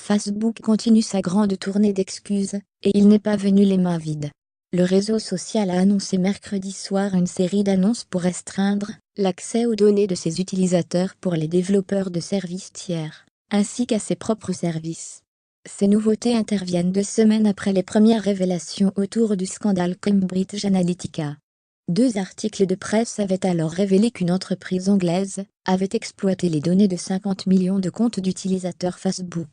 Facebook continue sa grande tournée d'excuses, et il n'est pas venu les mains vides. Le réseau social a annoncé mercredi soir une série d'annonces pour restreindre l'accès aux données de ses utilisateurs pour les développeurs de services tiers, ainsi qu'à ses propres services. Ces nouveautés interviennent 2 semaines après les premières révélations autour du scandale Cambridge Analytica. 2 articles de presse avaient alors révélé qu'une entreprise anglaise avait exploité les données de 50 millions de comptes d'utilisateurs Facebook,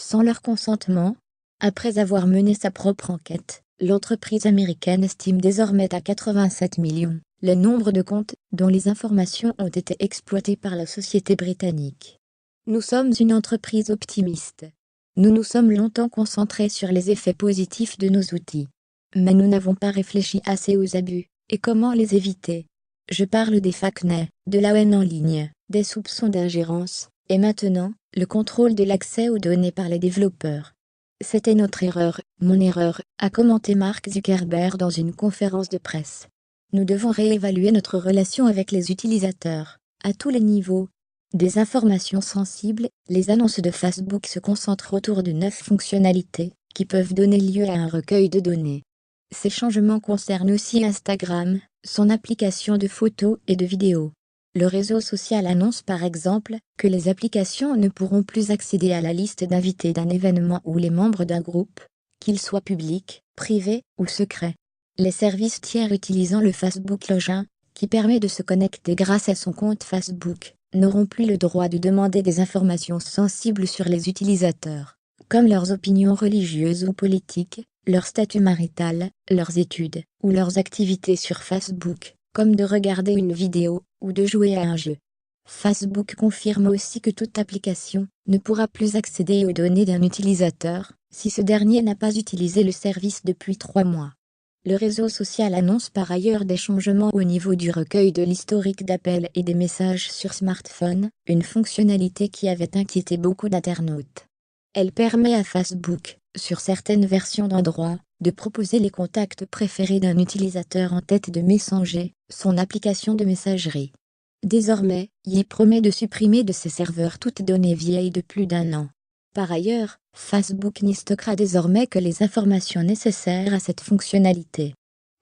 sans leur consentement. Après avoir mené sa propre enquête, l'entreprise américaine estime désormais à 87 millions le nombre de comptes dont les informations ont été exploitées par la société britannique. Nous sommes une entreprise optimiste. Nous nous sommes longtemps concentrés sur les effets positifs de nos outils. Mais nous n'avons pas réfléchi assez aux abus, et comment les éviter. Je parle des fake news, de la haine en ligne, des soupçons d'ingérence, et maintenant, le contrôle de l'accès aux données par les développeurs. C'était notre erreur, mon erreur, a commenté Mark Zuckerberg dans une conférence de presse. Nous devons réévaluer notre relation avec les utilisateurs, à tous les niveaux. Des informations sensibles, les annonces de Facebook se concentrent autour de 9 fonctionnalités, qui peuvent donner lieu à un recueil de données. Ces changements concernent aussi Instagram, son application de photos et de vidéos. Le réseau social annonce par exemple que les applications ne pourront plus accéder à la liste d'invités d'un événement ou les membres d'un groupe, qu'ils soient publics, privés ou secrets. Les services tiers utilisant le Facebook Login, qui permet de se connecter grâce à son compte Facebook, n'auront plus le droit de demander des informations sensibles sur les utilisateurs, comme leurs opinions religieuses ou politiques, leur statut marital, leurs études, ou leurs activités sur Facebook, comme de regarder une vidéo, ou de jouer à un jeu. Facebook confirme aussi que toute application ne pourra plus accéder aux données d'un utilisateur, si ce dernier n'a pas utilisé le service depuis 3 mois. Le réseau social annonce par ailleurs des changements au niveau du recueil de l'historique d'appels et des messages sur smartphone, une fonctionnalité qui avait inquiété beaucoup d'internautes. Elle permet à Facebook, sur certaines versions d'Android, de proposer les contacts préférés d'un utilisateur en tête de Messenger, son application de messagerie. Désormais, il promet de supprimer de ses serveurs toutes données vieilles de plus d'1 an. Par ailleurs, Facebook n'y stockera désormais que les informations nécessaires à cette fonctionnalité.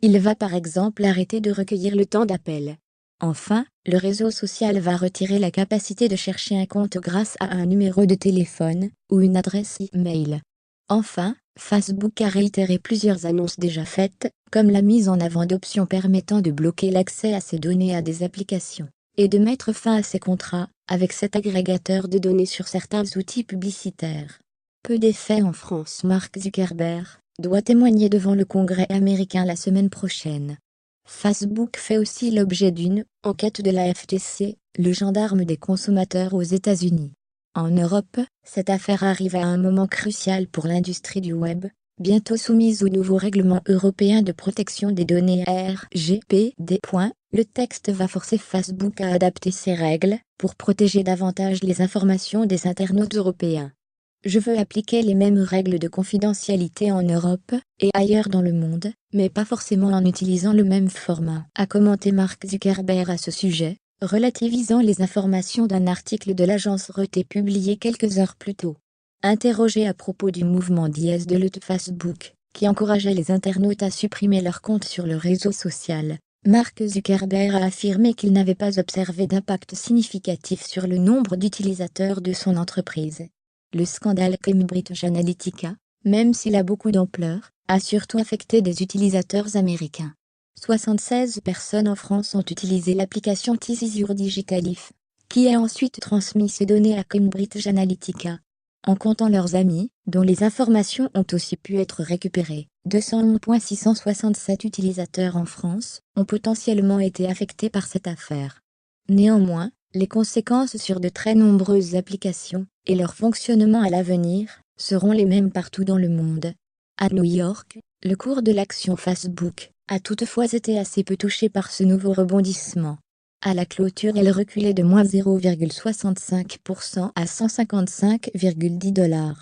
Il va par exemple arrêter de recueillir le temps d'appel. Enfin, le réseau social va retirer la capacité de chercher un compte grâce à un numéro de téléphone ou une adresse e-mail. Enfin, Facebook a réitéré plusieurs annonces déjà faites, comme la mise en avant d'options permettant de bloquer l'accès à ces données à des applications, et de mettre fin à ses contrats avec cet agrégateur de données sur certains outils publicitaires. Peu d'effets en France. Mark Zuckerberg doit témoigner devant le Congrès américain la semaine prochaine. Facebook fait aussi l'objet d'une enquête de la FTC, le gendarme des consommateurs aux États-Unis. En Europe, cette affaire arrive à un moment crucial pour l'industrie du web, bientôt soumise au nouveau règlement européen de protection des données RGPD. Le texte va forcer Facebook à adapter ses règles pour protéger davantage les informations des internautes européens. Je veux appliquer les mêmes règles de confidentialité en Europe et ailleurs dans le monde, mais pas forcément en utilisant le même format, a commenté Mark Zuckerberg à ce sujet, relativisant les informations d'un article de l'agence Reuters publié quelques heures plus tôt. Interrogé à propos du mouvement d'IS de Facebook, qui encourageait les internautes à supprimer leurs comptes sur le réseau social, Mark Zuckerberg a affirmé qu'il n'avait pas observé d'impact significatif sur le nombre d'utilisateurs de son entreprise. Le scandale Cambridge Analytica, même s'il a beaucoup d'ampleur, a surtout affecté des utilisateurs américains. 76 personnes en France ont utilisé l'application Tizzy Digitalif, qui a ensuite transmis ces données à Cambridge Analytica. En comptant leurs amis, dont les informations ont aussi pu être récupérées, 201,667 utilisateurs en France ont potentiellement été affectés par cette affaire. Néanmoins, les conséquences sur de très nombreuses applications, et leur fonctionnement à l'avenir, seront les mêmes partout dans le monde. À New York, le cours de l'action Facebook a toutefois été assez peu touché par ce nouveau rebondissement. À la clôture, elle reculait de moins 0,65% à 155,10 $.